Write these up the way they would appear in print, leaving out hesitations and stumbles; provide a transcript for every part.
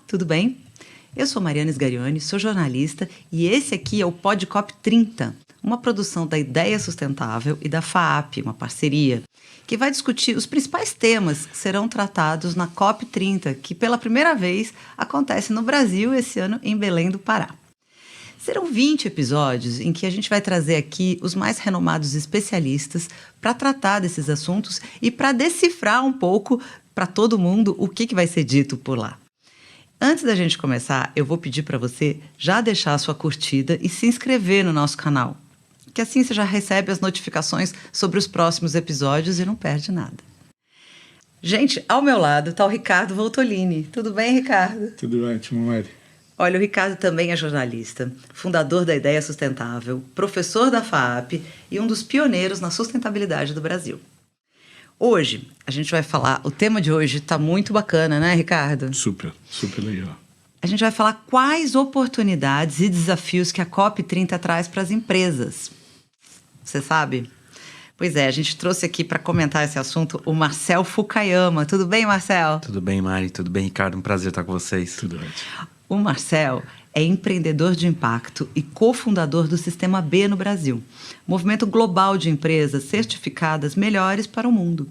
tudo bem? Eu sou Mariana Sgarione, sou jornalista e esse aqui é o PodCop 30, uma produção da Ideia Sustentável e da FAAP, uma parceria, que vai discutir os principais temas que serão tratados na COP30, que pela primeira vez acontece no Brasil esse ano em Belém do Pará. Serão 20 episódios em que a gente vai trazer aqui os mais renomados especialistas para tratar desses assuntos e para decifrar um pouco para todo mundo o que vai ser dito por lá. Antes da gente começar, eu vou pedir para você já deixar a sua curtida e se inscrever no nosso canal, que assim você já recebe as notificações sobre os próximos episódios e não perde nada. Gente, ao meu lado está o Ricardo Voltolini. Tudo bem, Ricardo? Tudo ótimo, Mari. Olha, o Ricardo também é jornalista, fundador da Ideia Sustentável, professor da FAAP e um dos pioneiros na sustentabilidade do Brasil. Hoje, a gente vai falar, o tema de hoje está muito bacana, né, Ricardo? Super legal. A gente vai falar quais oportunidades e desafios que a COP30 traz para as empresas. Você sabe? Pois é, a gente trouxe aqui para comentar esse assunto o Marcel Fukayama. Tudo bem, Marcel? Tudo bem, Mari. Tudo bem, Ricardo? Um prazer estar com vocês. Tudo ótimo. O Marcel é empreendedor de impacto e cofundador do Sistema B no Brasil, movimento global de empresas certificadas melhores para o mundo,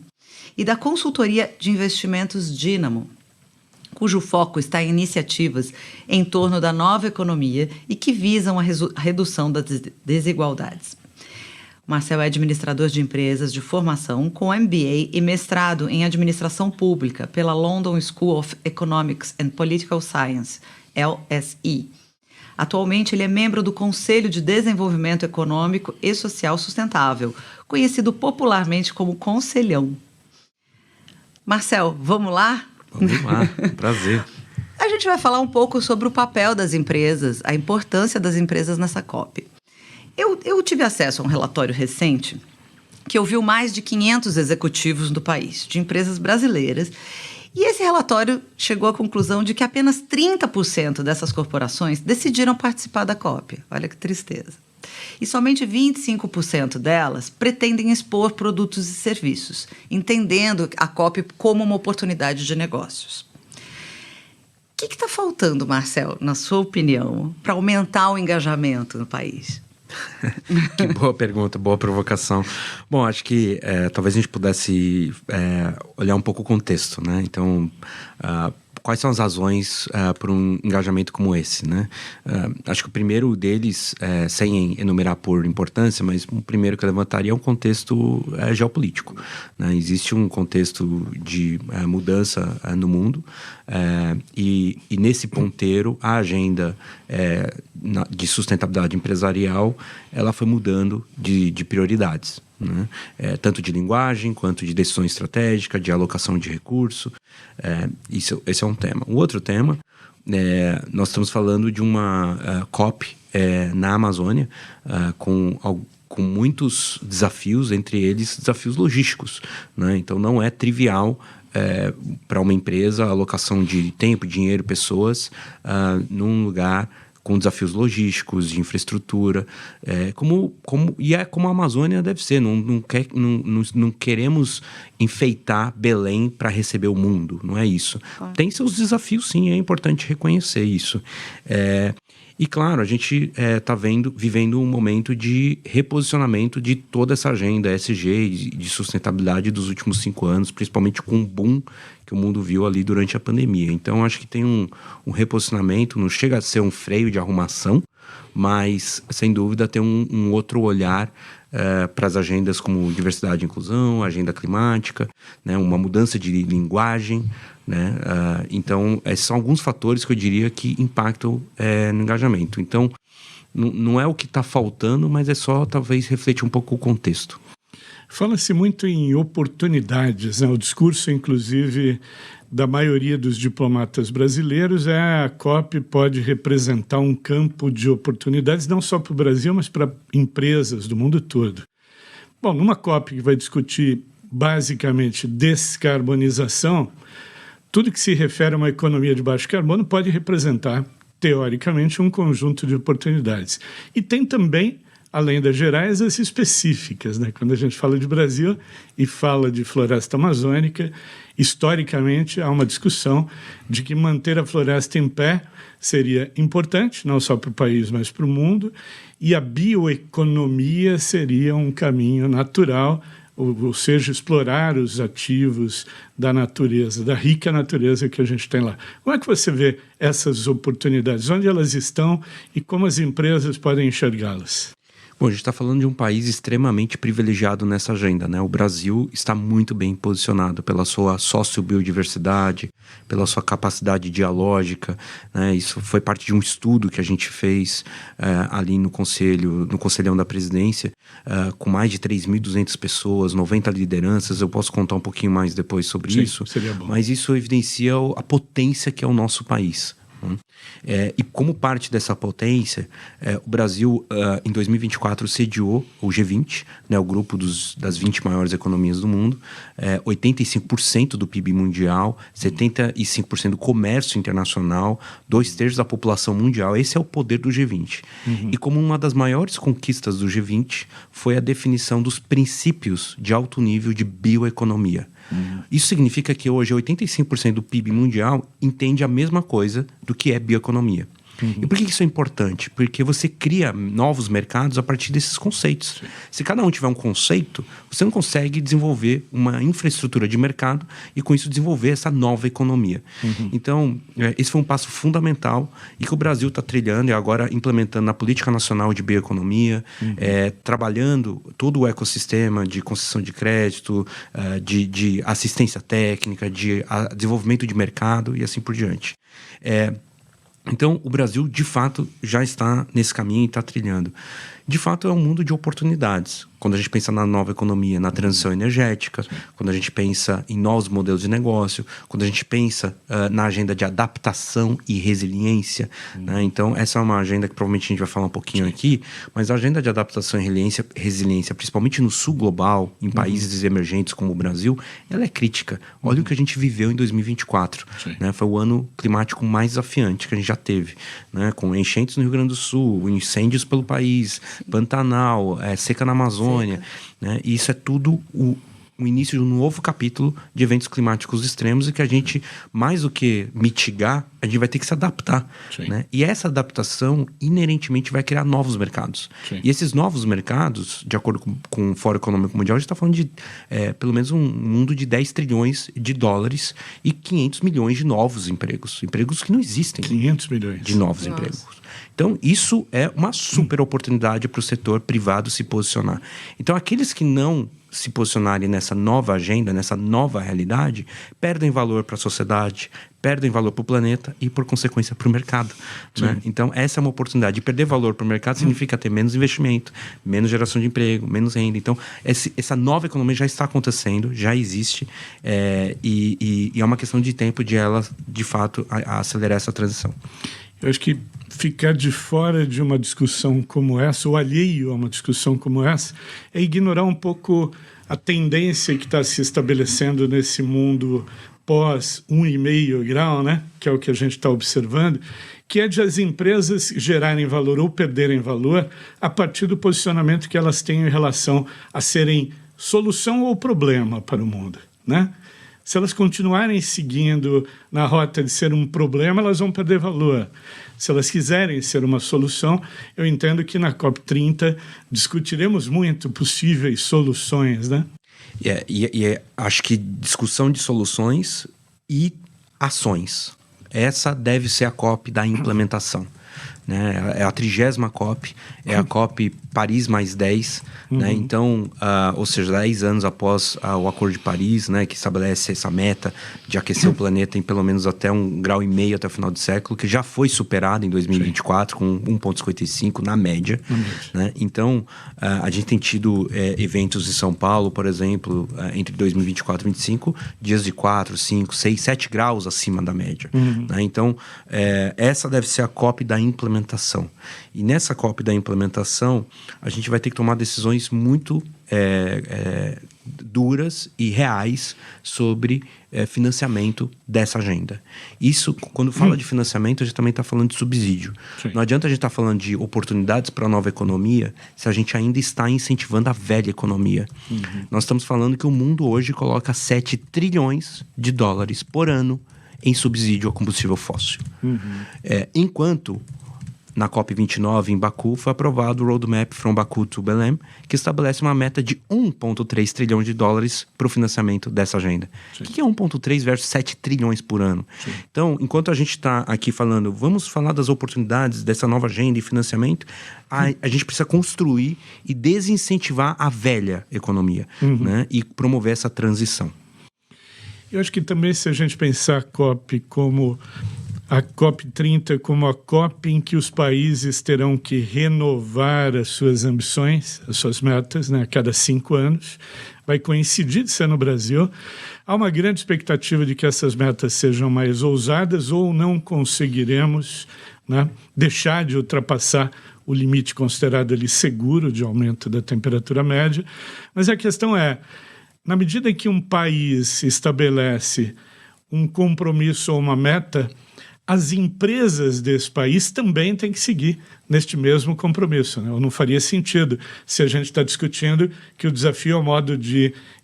e da consultoria de investimentos Dynamo, cujo foco está em iniciativas em torno da nova economia e que visam a redução das desigualdades. Marcel é administrador de empresas de formação com MBA e mestrado em administração pública pela London School of Economics and Political Science, LSE. Atualmente, ele é membro do Conselho de Desenvolvimento Econômico e Social Sustentável, conhecido popularmente como Conselhão. Marcel, vamos lá? Vamos lá, prazer. A gente vai falar um pouco sobre o papel das empresas, a importância das empresas nessa COP. Eu tive acesso a um relatório recente que ouviu mais de 500 executivos do país, de empresas brasileiras, e esse relatório chegou à conclusão de que apenas 30% dessas corporações decidiram participar da COP. Olha que tristeza. E somente 25% delas pretendem expor produtos e serviços, entendendo a COP como uma oportunidade de negócios. O que está faltando, Marcel, na sua opinião, para aumentar o engajamento no país? Que boa pergunta, boa provocação. Bom, acho que talvez a gente pudesse olhar um pouco o contexto, né? Então, quais são as razões para um engajamento como esse, né? Acho que o primeiro deles, sem enumerar por importância, mas o primeiro que eu levantaria é um contexto geopolítico, né? Existe um contexto de mudança no mundo e nesse ponteiro a agenda de sustentabilidade empresarial ela foi mudando de prioridades, né? Tanto de linguagem quanto de decisão estratégica, de alocação de recurso. Esse é um tema. O outro tema, nós estamos falando de uma COP na Amazônia com muitos desafios, entre eles desafios logísticos, né? Então não é trivial para uma empresa a alocação de tempo, dinheiro, pessoas num lugar com desafios logísticos, de infraestrutura, como a Amazônia deve ser. Não queremos enfeitar Belém para receber o mundo, não é isso. Tem seus desafios, sim, é importante reconhecer isso. E claro, a gente está vivendo um momento de reposicionamento de toda essa agenda ESG de sustentabilidade dos últimos 5 anos, principalmente com o boom que o mundo viu ali durante a pandemia. Então, acho que tem um reposicionamento, não chega a ser um freio de arrumação, mas, sem dúvida, tem um outro olhar para as agendas como diversidade e inclusão, agenda climática, né, uma mudança de linguagem, né? Então, esses são alguns fatores que eu diria que impactam no engajamento. Então, não é o que está faltando, mas é só, talvez, refletir um pouco o contexto. Fala-se muito em oportunidades, né? O discurso, inclusive, da maioria dos diplomatas brasileiros a COP pode representar um campo de oportunidades, não só para o Brasil, mas para empresas do mundo todo. Bom, numa COP que vai discutir basicamente descarbonização, tudo que se refere a uma economia de baixo carbono pode representar, teoricamente, um conjunto de oportunidades. E tem também além das gerais, as específicas, né? Quando a gente fala de Brasil e fala de floresta amazônica, historicamente há uma discussão de que manter a floresta em pé seria importante, não só para o país, mas para o mundo, e a bioeconomia seria um caminho natural, ou seja, explorar os ativos da natureza, da rica natureza que a gente tem lá. Como é que você vê essas oportunidades? Onde elas estão e como as empresas podem enxergá-las? Bom, a gente está falando de um país extremamente privilegiado nessa agenda, né? O Brasil está muito bem posicionado pela sua sociobiodiversidade, pela sua capacidade dialógica, né? Isso foi parte de um estudo que a gente fez ali no Conselhão da Presidência, com mais de 3.200 pessoas, 90 lideranças. Eu posso contar um pouquinho mais depois sobre isso, seria bom. Mas isso evidencia a potência que é o nosso país. E como parte dessa potência, o Brasil, em 2024, sediou o G20, né, o grupo das 20 maiores economias do mundo, 85% do PIB mundial, 75% do comércio internacional, 2/3 da população mundial. Esse é o poder do G20. E como uma das maiores conquistas do G20 foi a definição dos princípios de alto nível de bioeconomia. Isso significa que hoje 85% do PIB mundial entende a mesma coisa do que é bioeconomia. E por que isso é importante? Porque você cria novos mercados a partir desses conceitos. Se cada um tiver um conceito, você não consegue desenvolver uma infraestrutura de mercado e com isso desenvolver essa nova economia. Então, esse foi um passo fundamental e que o Brasil está trilhando e agora implementando na Política Nacional de Bioeconomia, trabalhando todo o ecossistema de concessão de crédito, de assistência técnica, de desenvolvimento de mercado e assim por diante. Então, o Brasil, de fato, já está nesse caminho e está trilhando. De fato, é um mundo de oportunidades. Quando a gente pensa na nova economia, na transição energética, quando a gente pensa em novos modelos de negócio, quando a gente pensa na agenda de adaptação e resiliência, né? Então, essa é uma agenda que provavelmente a gente vai falar um pouquinho aqui, mas a agenda de adaptação e resiliência, principalmente no sul global, em países emergentes como o Brasil, ela é crítica. Olha o que a gente viveu em 2024. Né? Foi o ano climático mais desafiante que a gente já teve, né? Com enchentes no Rio Grande do Sul, incêndios pelo país, Pantanal, seca na Amazônia, né? E isso é tudo o início de um novo capítulo de eventos climáticos extremos e que a gente, mais do que mitigar, a gente vai ter que se adaptar, né? E essa adaptação inerentemente vai criar novos mercados. E esses novos mercados, de acordo com o Fórum Econômico Mundial, a gente está falando de pelo menos um mundo de 10 trilhões de dólares e 500 milhões de novos empregos. Empregos que não existem. 500 milhões. De novos empregos. Então, isso é uma super oportunidade para o setor privado se posicionar. Então, aqueles que não se posicionarem nessa nova agenda, nessa nova realidade, perdem valor para a sociedade, perdem valor para o planeta e, por consequência, para o mercado. Né? Então, essa é uma oportunidade. E perder valor para o mercado significa ter menos investimento, menos geração de emprego, menos renda. Então, essa nova economia já está acontecendo, já existe, e é uma questão de tempo de ela, de fato, acelerar essa transição. Eu acho que ficar de fora de uma discussão como essa, ou alheio a uma discussão como essa, é ignorar um pouco a tendência que está se estabelecendo nesse mundo pós 1,5 grau, né? Que é o que a gente está observando, que é de as empresas gerarem valor ou perderem valor a partir do posicionamento que elas têm em relação a serem solução ou problema para o mundo, né? Se elas continuarem seguindo na rota de ser um problema, elas vão perder valor. Se elas quiserem ser uma solução, eu entendo que na COP30 discutiremos muito possíveis soluções, né? Acho que discussão de soluções e ações. Essa deve ser a COP da implementação. Né? É a 30ª COP, é a COP Paris mais 10, né? Então, ou seja, 10 anos após o Acordo de Paris, né, que estabelece essa meta de aquecer o planeta em pelo menos até 1,5 grau até o final do século, que já foi superado em 2024 com 1,55 na média. Né? Então, a gente tem tido eventos em São Paulo, por exemplo, entre 2024 e 2025, dias de 4, 5, 6, 7 graus acima da média. Né? Então, essa deve ser a COP da implementação. E nessa COP da implementação, a gente vai ter que tomar decisões muito duras e reais sobre financiamento dessa agenda. Isso, quando fala de financiamento, a gente também está falando de subsídio. Sim. Não adianta a gente estar falando de oportunidades para a nova economia se a gente ainda está incentivando a velha economia. Nós estamos falando que o mundo hoje coloca 7 trilhões de dólares por ano em subsídio ao combustível fóssil. Enquanto na COP29 em Baku foi aprovado o Roadmap from Baku to Belém, que estabelece uma meta de 1,3 trilhão de dólares para o financiamento dessa agenda. O que é 1,3 versus 7 trilhões por ano? Sim. Então, enquanto a gente está aqui falando, vamos falar das oportunidades dessa nova agenda e financiamento, a gente precisa construir e desincentivar a velha economia, né? E promover essa transição. Eu acho que também, se a gente pensar a COP como a COP30 como a COP em que os países terão que renovar as suas ambições, as suas metas, né, a cada 5 anos, vai coincidir de ser no Brasil. Há uma grande expectativa de que essas metas sejam mais ousadas ou não conseguiremos, né, deixar de ultrapassar o limite considerado ali seguro de aumento da temperatura média. Mas a questão é, na medida em que um país estabelece um compromisso ou uma meta, as empresas desse país também têm que seguir neste mesmo compromisso, né? Não faria sentido se a gente está discutindo que o desafio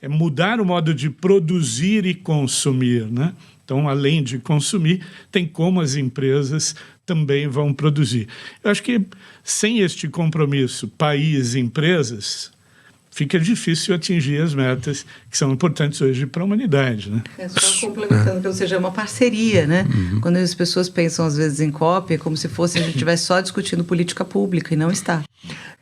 é mudar o modo de produzir e consumir, né? Então, além de consumir, tem como as empresas também vão produzir. Eu acho que sem este compromisso, país e empresas, fica difícil atingir as metas que são importantes hoje para a humanidade, né? Só complementando, ou seja, é uma parceria, né? Quando as pessoas pensam, às vezes, em COP, é como se fosse a gente estivesse só discutindo política pública, e não está.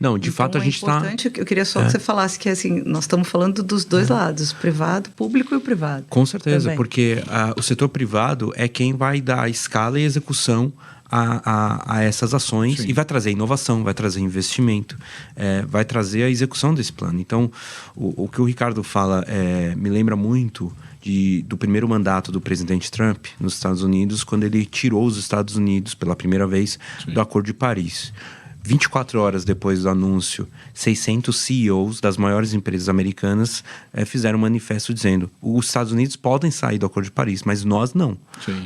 Não, de fato a gente está... Eu queria só que você falasse que, assim, nós estamos falando dos dois lados, privado, público e o privado. Com certeza, também. Porque o setor privado é quem vai dar a escala e execução a essas ações. Sim. E vai trazer inovação, vai trazer investimento, vai trazer a execução desse plano. Então, o que o Ricardo fala me lembra muito do primeiro mandato do presidente Trump nos Estados Unidos, quando ele tirou os Estados Unidos pela primeira vez Sim. do Acordo de Paris. 24 horas depois do anúncio, 600 CEOs das maiores empresas americanas fizeram um manifesto dizendo: os Estados Unidos podem sair do Acordo de Paris, mas nós não.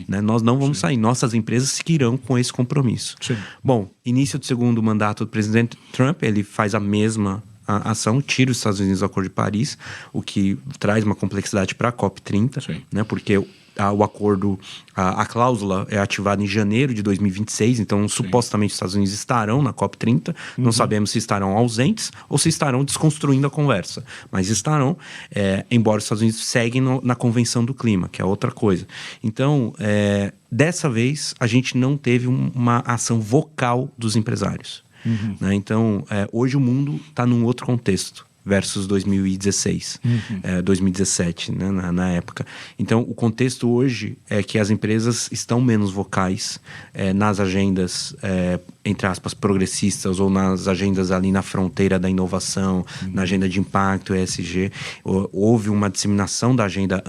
Né? Nós não vamos Sim. sair. Nossas empresas seguirão com esse compromisso. Sim. Bom, início do segundo mandato do presidente Trump, ele faz a mesma ação, tira os Estados Unidos do Acordo de Paris, o que traz uma complexidade para a COP30, né? Porque o acordo, a cláusula é ativada em janeiro de 2026, então Sim. supostamente os Estados Unidos estarão na COP30, não sabemos se estarão ausentes ou se estarão desconstruindo a conversa, mas estarão, embora os Estados Unidos seguem na Convenção do Clima, que é outra coisa. Então, dessa vez, a gente não teve uma ação vocal dos empresários. Né? Então, hoje o mundo está num outro contexto versus 2016, 2017, né, na época. Então, o contexto hoje é que as empresas estão menos vocais nas agendas, entre aspas, progressistas, ou nas agendas ali na fronteira da inovação, na agenda de impacto, ESG. Houve uma disseminação da agenda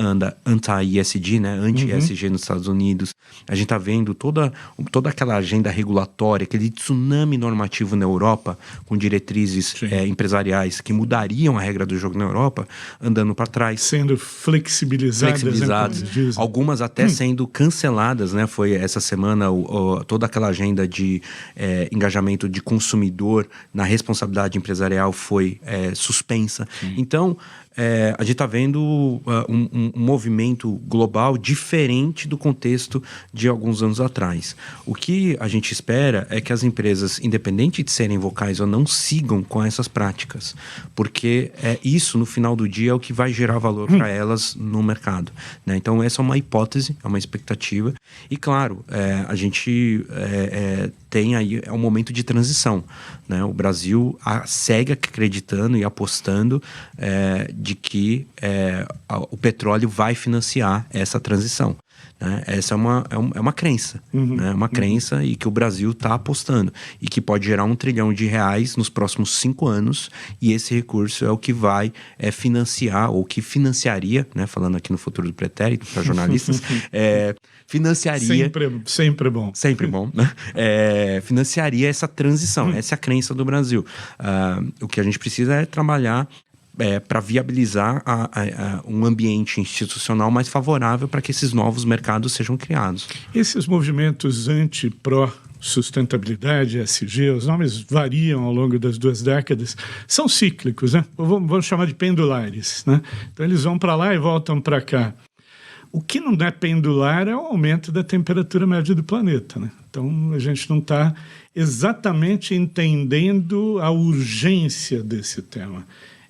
anti-ESG, né, anti-ESG nos Estados Unidos. A gente está vendo toda aquela agenda regulatória, aquele tsunami normativo na Europa, com diretrizes empresariais que mudariam a regra do jogo na Europa, andando para trás. Sendo flexibilizadas. Algumas até sendo canceladas, né? Foi essa semana toda aquela agenda de engajamento de consumidor na responsabilidade empresarial foi suspensa. Então, a gente está vendo um movimento global diferente do contexto de alguns anos atrás. O que a gente espera é que as empresas, independente de serem vocais ou não, sigam com essas práticas, porque isso, no final do dia, é o que vai gerar valor para elas no mercado, né? Então, essa é uma hipótese, é uma expectativa. E, claro, a gente tem aí um momento de transição, né? O Brasil segue acreditando e apostando de que o petróleo vai financiar essa transição. Né? Essa é uma crença, né? Uma crença e que o Brasil está apostando e que pode gerar R$1 trilhão nos próximos 5 anos, e esse recurso é o que vai financiar, ou que financiaria, né? Falando aqui no futuro do pretérito para jornalistas, financiaria... Sempre bom. Sempre bom, né? Financiaria essa transição, essa é a crença do Brasil. O que a gente precisa é trabalhar para viabilizar um ambiente institucional mais favorável para que esses novos mercados sejam criados. Esses movimentos anti-pró-sustentabilidade, ESG, os nomes variam ao longo das 2 décadas, são cíclicos, né? Vamos chamar de pendulares, né? Então eles vão para lá e voltam para cá. O que não é pendular é o aumento da temperatura média do planeta, né? Então a gente não está exatamente entendendo a urgência desse tema.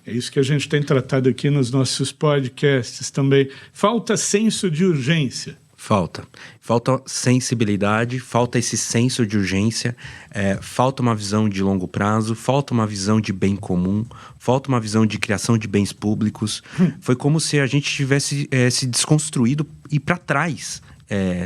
É isso que a gente tem tratado aqui nos nossos podcasts também. Falta senso de urgência. Falta sensibilidade, falta esse senso de urgência, falta uma visão de longo prazo, falta uma visão de bem comum, falta uma visão de criação de bens públicos. Foi como se a gente tivesse se desconstruído e para trás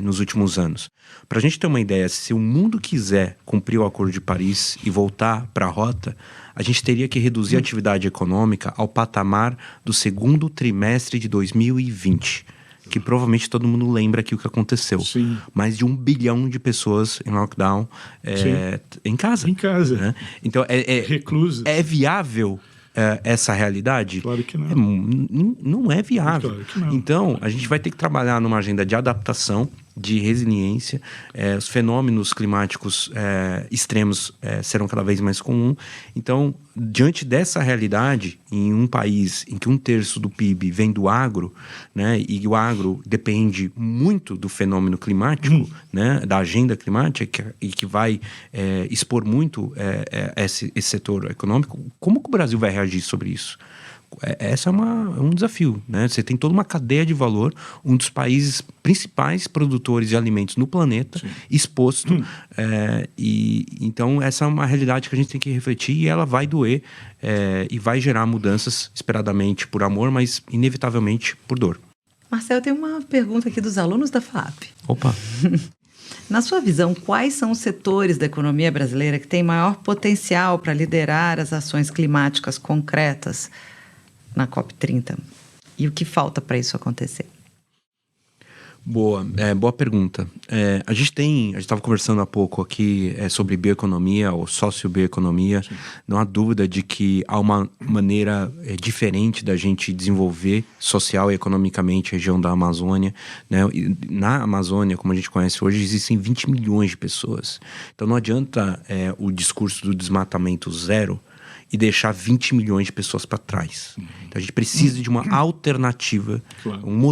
nos últimos anos. Para a gente ter uma ideia, se o mundo quiser cumprir o Acordo de Paris e voltar para a rota, a gente teria que reduzir a atividade econômica ao patamar do segundo trimestre de 2020. Que provavelmente todo mundo lembra aqui o que aconteceu. Sim. Mais de 1 bilhão de pessoas em lockdown em casa. Em casa. Né? Então, reclusas. É viável essa realidade? Claro que não. Não é viável. Claro que não. Então, a gente vai ter que trabalhar numa agenda de adaptação, de resiliência. Os fenômenos climáticos extremos serão cada vez mais comuns. Então, diante dessa realidade, em um país em que 1/3 do PIB vem do agro, né, e o agro depende muito do fenômeno climático, né, da agenda climática, e que vai expor muito esse setor econômico, como que o Brasil vai reagir sobre isso? Essa é um desafio, né? Você tem toda uma cadeia de valor, um dos países principais produtores de alimentos no planeta, sim, exposto. Então, essa é uma realidade que a gente tem que refletir e ela vai doer e vai gerar mudanças, esperadamente por amor, mas inevitavelmente por dor. Marcel, tem uma pergunta aqui dos alunos da FAAP. Opa! Na sua visão, quais são os setores da economia brasileira que têm maior potencial para liderar as ações climáticas concretas na COP30? E o que falta para isso acontecer? Boa pergunta. A gente estava conversando há pouco aqui sobre bioeconomia ou sociobioeconomia. Sim. Não há dúvida de que há uma maneira diferente da gente desenvolver social e economicamente a região da Amazônia, né? E na Amazônia, como a gente conhece hoje, existem 20 milhões de pessoas. Então não adianta o discurso do desmatamento zero e deixar 20 milhões de pessoas para trás. Então a gente precisa de uma alternativa, claro, um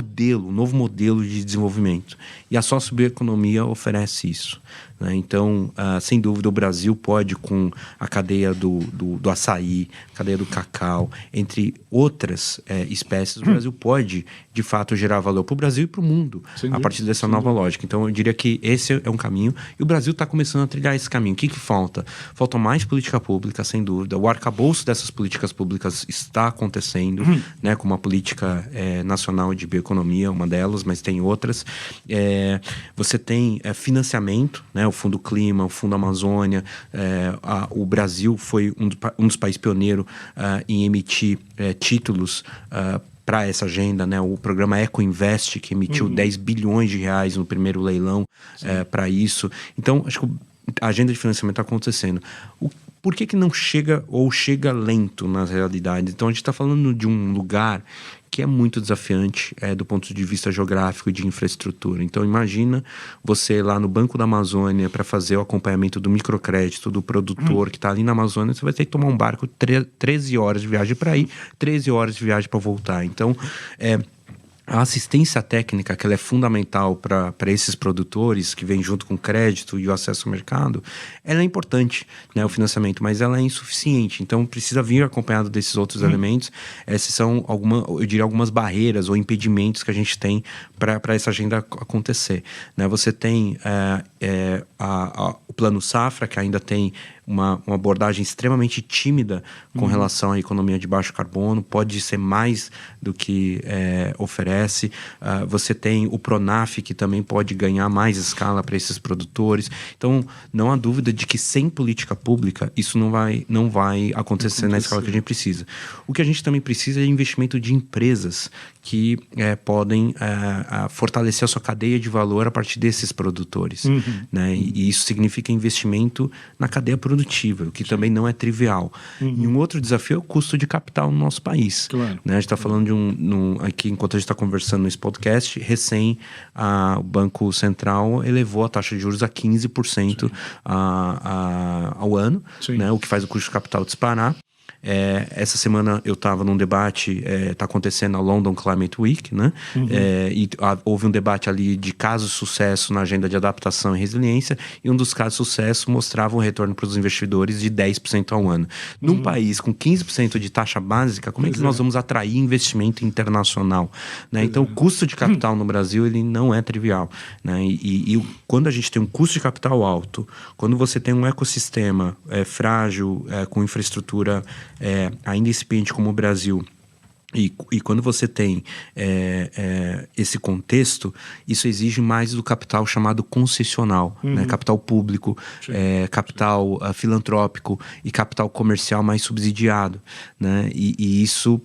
novo modelo de desenvolvimento. E a sociobioeconomia oferece isso, né? Então, sem dúvida, o Brasil pode, com a cadeia do açaí, a cadeia do cacau, entre outras espécies, o Brasil pode, de fato, gerar valor para o Brasil e para o mundo, a partir dessa nova lógica. Então, eu diria que esse é um caminho, e o Brasil está começando a trilhar esse caminho. O que falta? Falta mais política pública, sem dúvida. O arcabouço dessas políticas públicas está acontecendo, né, como a política nacional de bioeconomia, uma delas, mas tem outras. Você tem financiamento, né, o Fundo Clima, o Fundo Amazônia. O Brasil foi um dos países pioneiros em emitir títulos para essa agenda, né? O programa EcoInvest, que emitiu 10 bilhões de reais no primeiro leilão para isso. Então, acho que a agenda de financiamento está acontecendo. Por que não chega ou chega lento nas realidades? Então, a gente está falando de um lugar que é muito desafiante do ponto de vista geográfico e de infraestrutura. Então, imagina você lá no Banco da Amazônia para fazer o acompanhamento do microcrédito do produtor que está ali na Amazônia, você vai ter que tomar um barco 13 horas de viagem para ir, 13 horas de viagem para voltar. Então, a assistência técnica, que ela é fundamental para esses produtores que vem junto com o crédito e o acesso ao mercado, ela é importante, né, o financiamento, mas ela é insuficiente. Então, precisa vir acompanhado desses outros elementos. Essas são, eu diria, algumas barreiras ou impedimentos que a gente tem para essa agenda acontecer, né? Você tem o Plano Safra, que ainda tem uma abordagem extremamente tímida com relação à economia de baixo carbono, pode ser mais do que oferece. Você tem o Pronaf, que também pode ganhar mais escala para esses produtores. Então, não há dúvida de que sem política pública isso não vai acontecer na escala que a gente precisa. O que a gente também precisa é investimento de empresas que podem fortalecer a sua cadeia de valor a partir desses produtores, né? E isso significa investimento na cadeia produtiva, produtiva, o que também não é trivial. E um outro desafio é o custo de capital no nosso país. Claro. Né? A gente está falando de aqui, enquanto a gente está conversando nesse podcast, o Banco Central elevou a taxa de juros a 15% ao ano, né? O que faz o custo de capital disparar. Essa semana eu estava num debate, está acontecendo a London Climate Week, né? Houve um debate ali de casos de sucesso na agenda de adaptação e resiliência, e um dos casos de sucesso mostrava um retorno para os investidores de 10% ao ano. Num país com 15% de taxa básica, como é que nós vamos atrair investimento internacional? Né? Então, o custo de capital no Brasil ele não é trivial. Né? E quando a gente tem um custo de capital alto, quando você tem um ecossistema frágil, com infraestrutura ainda incipiente como o Brasil, e quando você tem esse contexto, isso exige mais do capital chamado concessional, né? Capital público, capital filantrópico e capital comercial mais subsidiado, né? E isso,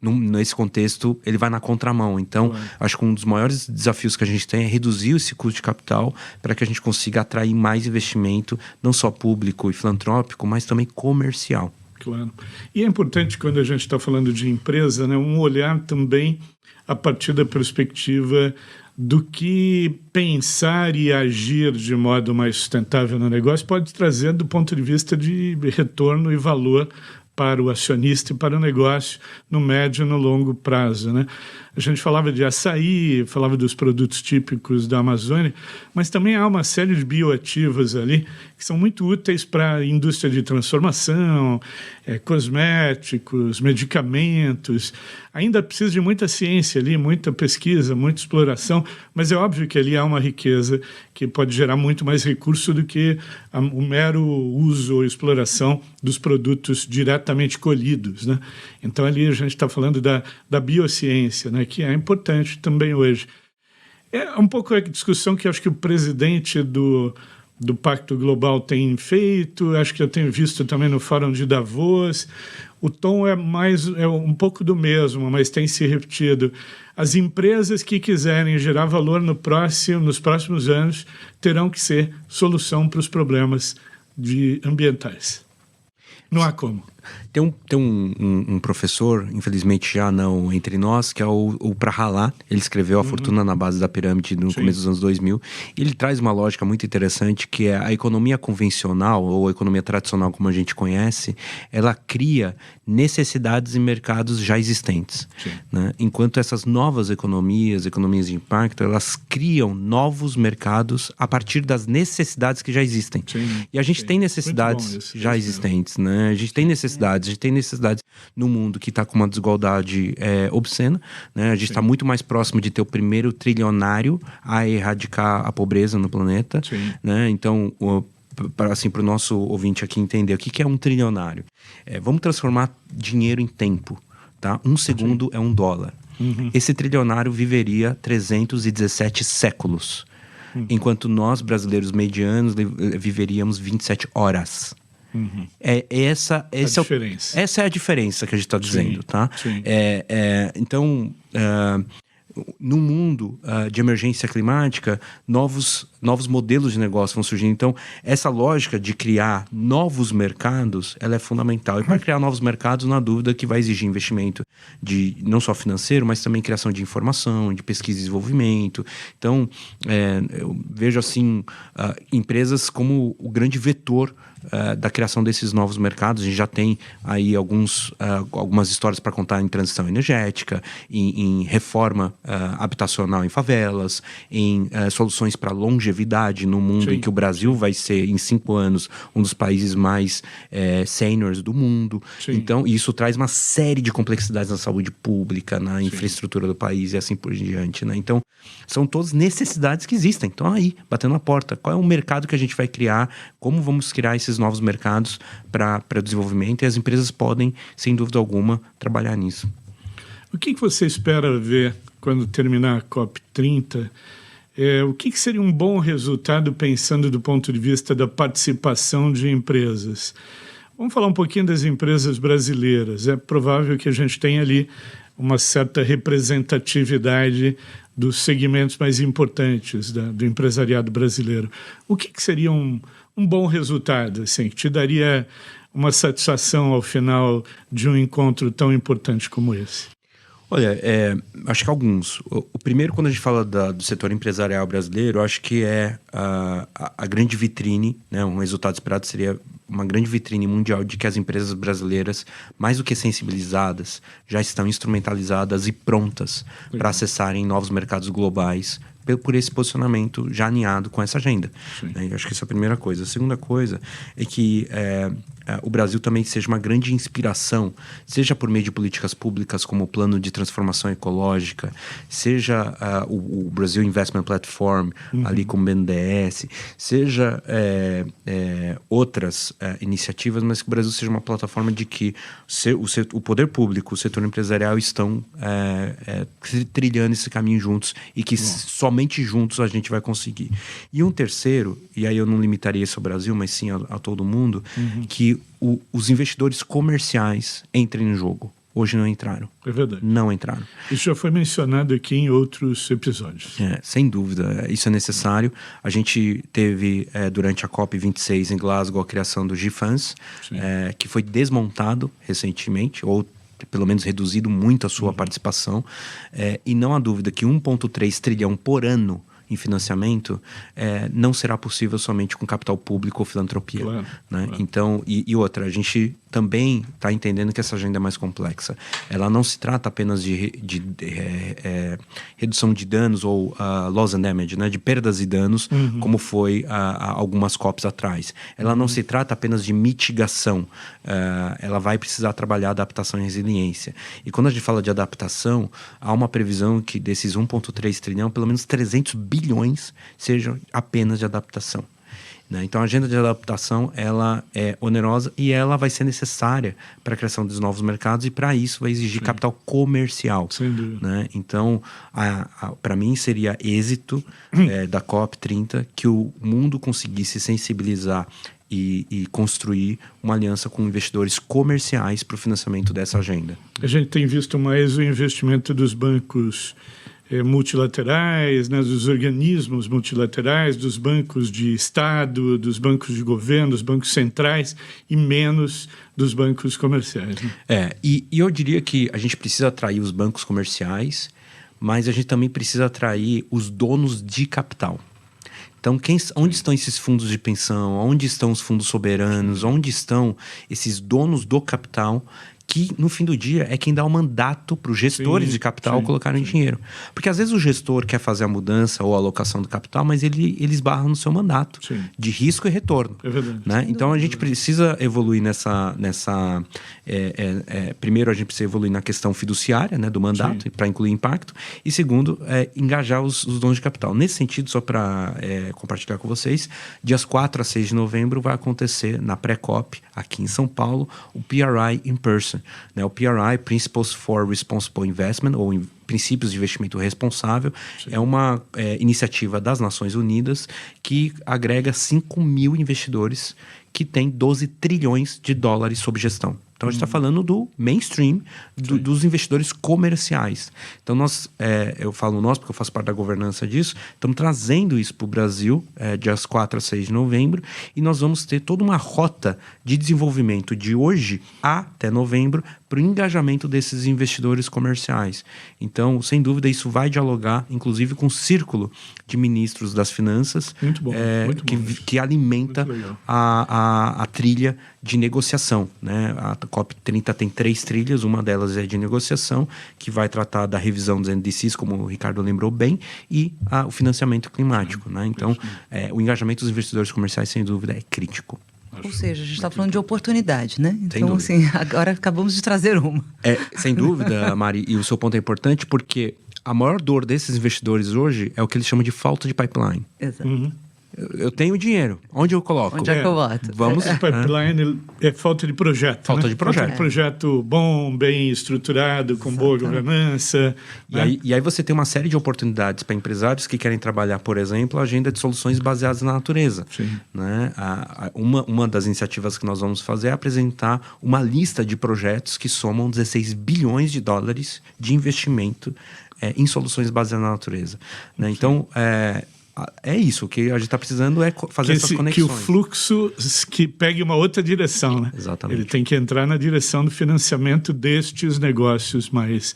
nesse contexto, ele vai na contramão. Então, acho que um dos maiores desafios que a gente tem é reduzir esse custo de capital para que a gente consiga atrair mais investimento, não só público e filantrópico, mas também comercial. Claro. E é importante, quando a gente está falando de empresa, né, um olhar também a partir da perspectiva do que pensar e agir de modo mais sustentável no negócio pode trazer do ponto de vista de retorno e valor para o acionista e para o negócio no médio e no longo prazo, né? A gente falava de açaí, falava dos produtos típicos da Amazônia, mas também há uma série de bioativos ali que são muito úteis para a indústria de transformação, cosméticos, medicamentos. Ainda precisa de muita ciência ali, muita pesquisa, muita exploração, mas é óbvio que ali há uma riqueza que pode gerar muito mais recurso do que o mero uso ou exploração dos produtos diretamente colhidos, né? Então ali a gente está falando da biociência, né, que é importante também hoje. É um pouco a discussão que acho que o presidente do Pacto Global tem feito, acho que eu tenho visto também no Fórum de Davos. O tom é um pouco do mesmo, mas tem se repetido. As empresas que quiserem gerar valor nos próximos anos terão que ser solução para os problemas ambientais. Não há como. Tem um professor, infelizmente já não entre nós, que é o Prahalá. Ele escreveu A Fortuna na Base da Pirâmide no começo dos anos 2000. E ele traz uma lógica muito interessante, que é a economia convencional, ou a economia tradicional como a gente conhece, ela cria necessidades em mercados já existentes. Né? Enquanto essas novas economias de impacto, elas criam novos mercados a partir das necessidades que já existem. E a gente tem necessidades já existentes, né? A gente tem necessidades no mundo que está com uma desigualdade obscena, né? A gente está muito mais próximo de ter o primeiro trilionário a erradicar a pobreza no planeta, né? Então, para o nosso ouvinte aqui entender o que é um trilionário. Vamos transformar dinheiro em tempo, tá? Um segundo é $1. Esse trilionário viveria 317 séculos, enquanto nós, brasileiros medianos, viveríamos 27 horas. Essa é a diferença que a gente está dizendo, tá? Então, no mundo de emergência climática, novos modelos de negócio vão surgindo. Então, essa lógica de criar novos mercados, ela é fundamental. E para criar novos mercados, não há dúvida que vai exigir investimento não só financeiro, mas também criação de informação, de pesquisa e desenvolvimento. Então, eu vejo assim, empresas como o grande vetor da criação desses novos mercados. A gente já tem aí algumas histórias para contar em transição energética, em reforma habitacional em favelas, em soluções para longevidade no mundo, em que o Brasil vai ser, em 5 anos, um dos países mais seniors do mundo. Então, isso traz uma série de complexidades na saúde pública, na infraestrutura do país e assim por diante, né? Então, são todas necessidades que existem. Então, aí, batendo na porta, qual é o mercado que a gente vai criar? Como vamos criar esses novos mercados para o desenvolvimento? E as empresas podem, sem dúvida alguma, trabalhar nisso. O que você espera ver quando terminar a COP30? O que seria um bom resultado pensando do ponto de vista da participação de empresas? Vamos falar um pouquinho das empresas brasileiras. É provável que a gente tenha ali uma certa representatividade dos segmentos mais importantes do empresariado brasileiro. O que seria um um bom resultado, assim, que te daria uma satisfação ao final de um encontro tão importante como esse? Olha, acho que alguns. O primeiro, quando a gente fala do setor empresarial brasileiro, acho que é a grande vitrine, né? Um resultado esperado seria uma grande vitrine mundial de que as empresas brasileiras, mais do que sensibilizadas, já estão instrumentalizadas e prontas para acessarem novos mercados globais por esse posicionamento já alinhado com essa agenda. Né? Eu acho que essa é a primeira coisa. A segunda coisa é que o Brasil também seja uma grande inspiração, seja por meio de políticas públicas como o Plano de Transformação Ecológica, seja o Brazil Investment Platform, ali como o BNDES, seja outras iniciativas, mas que o Brasil seja uma plataforma de que o poder público, o setor empresarial estão trilhando esse caminho juntos e que somente juntos a gente vai conseguir. E um terceiro, e aí eu não limitaria isso ao Brasil, mas sim a todo mundo, que os investidores comerciais entrem no jogo. Hoje não entraram. É verdade. Não entraram. Isso já foi mencionado aqui em outros episódios. Sem dúvida, isso é necessário. A gente teve, durante a COP26 em Glasgow, a criação do GFANZ, que foi desmontado recentemente, ou pelo menos reduzido muito a sua participação. E não há dúvida que 1,3 trilhão por ano em financiamento não será possível somente com capital público ou filantropia. Claro, né? Claro. Então, e outra, a gente também está entendendo que essa agenda é mais complexa. Ela não se trata apenas de redução de danos ou loss and damage, né? De perdas e danos, como foi há algumas COPs atrás. Ela não se trata apenas de mitigação. Ela vai precisar trabalhar adaptação e resiliência. E quando a gente fala de adaptação, há uma previsão que desses 1,3 trilhão, pelo menos 300 bilhões sejam apenas de adaptação. Então, a agenda de adaptação, ela é onerosa e ela vai ser necessária para a criação dos novos mercados e, para isso, vai exigir capital comercial. Sem dúvida. Né? Então, para mim, seria êxito da COP30 que o mundo conseguisse sensibilizar e construir uma aliança com investidores comerciais para o financiamento dessa agenda. A gente tem visto mais o investimento dos bancos multilaterais, né, dos organismos multilaterais, dos bancos de Estado, dos bancos de governo, dos bancos centrais e menos dos bancos comerciais. Né? E eu diria que a gente precisa atrair os bancos comerciais, mas a gente também precisa atrair os donos de capital. Então, onde estão esses fundos de pensão? Onde estão os fundos soberanos? Onde estão esses donos do capital que, no fim do dia, é quem dá o mandato para os gestores de capital colocarem dinheiro? Porque, às vezes, o gestor quer fazer a mudança ou a alocação do capital, mas ele esbarra no seu mandato de risco e retorno. É verdade. Né? Então, a gente precisa evoluir primeiro, a gente precisa evoluir na questão fiduciária, né, do mandato, para incluir impacto. E, segundo, engajar os donos de capital. Nesse sentido, só para compartilhar com vocês, dias 4 a 6 de novembro vai acontecer, na pré-COP, aqui em São Paulo, o PRI in person. Né? O PRI, Principles for Responsible Investment, ou Princípios de Investimento Responsável, é uma iniciativa das Nações Unidas que agrega 5 mil investidores que têm 12 trilhões de dólares sob gestão. Então, a gente está falando do mainstream, dos investidores comerciais. Então, eu falo nós, porque eu faço parte da governança disso, estamos trazendo isso para o Brasil, dias 4 a 6 de novembro, e nós vamos ter toda uma rota de desenvolvimento de hoje até novembro para o engajamento desses investidores comerciais. Então, sem dúvida, isso vai dialogar, inclusive, com o círculo de ministros das finanças, muito bom, que alimenta a trilha de negociação. Né? A COP30 tem 3 trilhas, uma delas é de negociação, que vai tratar da revisão dos NDCs, como o Ricardo lembrou bem, e o financiamento climático. Né? Então, o engajamento dos investidores comerciais, sem dúvida, é crítico. Ou seja, a gente está falando de oportunidade, né? Então, assim, agora acabamos de trazer uma. Sem dúvida, Mari, e o seu ponto é importante porque a maior dor desses investidores hoje é o que eles chamam de falta de pipeline. Exato. Eu tenho dinheiro. Onde eu coloco? Onde é que eu boto? Vamos. O pipeline é falta de projeto. Falta de projeto. Falta de projeto bom, bem estruturado, com boa governança. E aí você tem uma série de oportunidades para empresários que querem trabalhar, por exemplo, a agenda de soluções baseadas na natureza. Né? Uma das iniciativas que nós vamos fazer é apresentar uma lista de projetos que somam 16 bilhões de dólares de investimento em soluções baseadas na natureza. Né? Então, é isso, o que a gente está precisando é fazer essas conexões. Que o fluxo que pegue uma outra direção, né? Exatamente. Ele tem que entrar na direção do financiamento destes negócios mais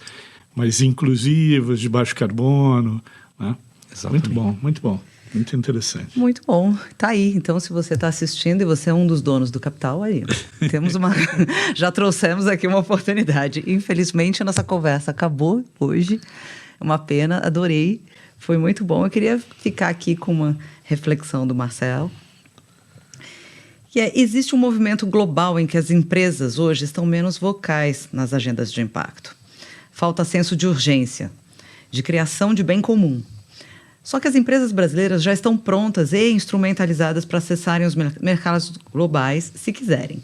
inclusivos, de baixo carbono, né? Exatamente. Muito bom, muito bom. Muito interessante. Muito bom. Tá aí. Então, se você está assistindo e você é um dos donos do capital, aí temos já trouxemos aqui uma oportunidade. Infelizmente, a nossa conversa acabou hoje. É uma pena, adorei. Foi muito bom. Eu queria ficar aqui com uma reflexão do Marcel. Existe um movimento global em que as empresas hoje estão menos vocais nas agendas de impacto. Falta senso de urgência, de criação de bem comum. Só que as empresas brasileiras já estão prontas e instrumentalizadas para acessarem os mercados globais, se quiserem.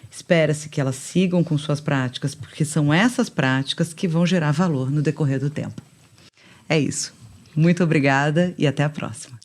Espera-se que elas sigam com suas práticas, porque são essas práticas que vão gerar valor no decorrer do tempo. É isso. Muito obrigada e até a próxima.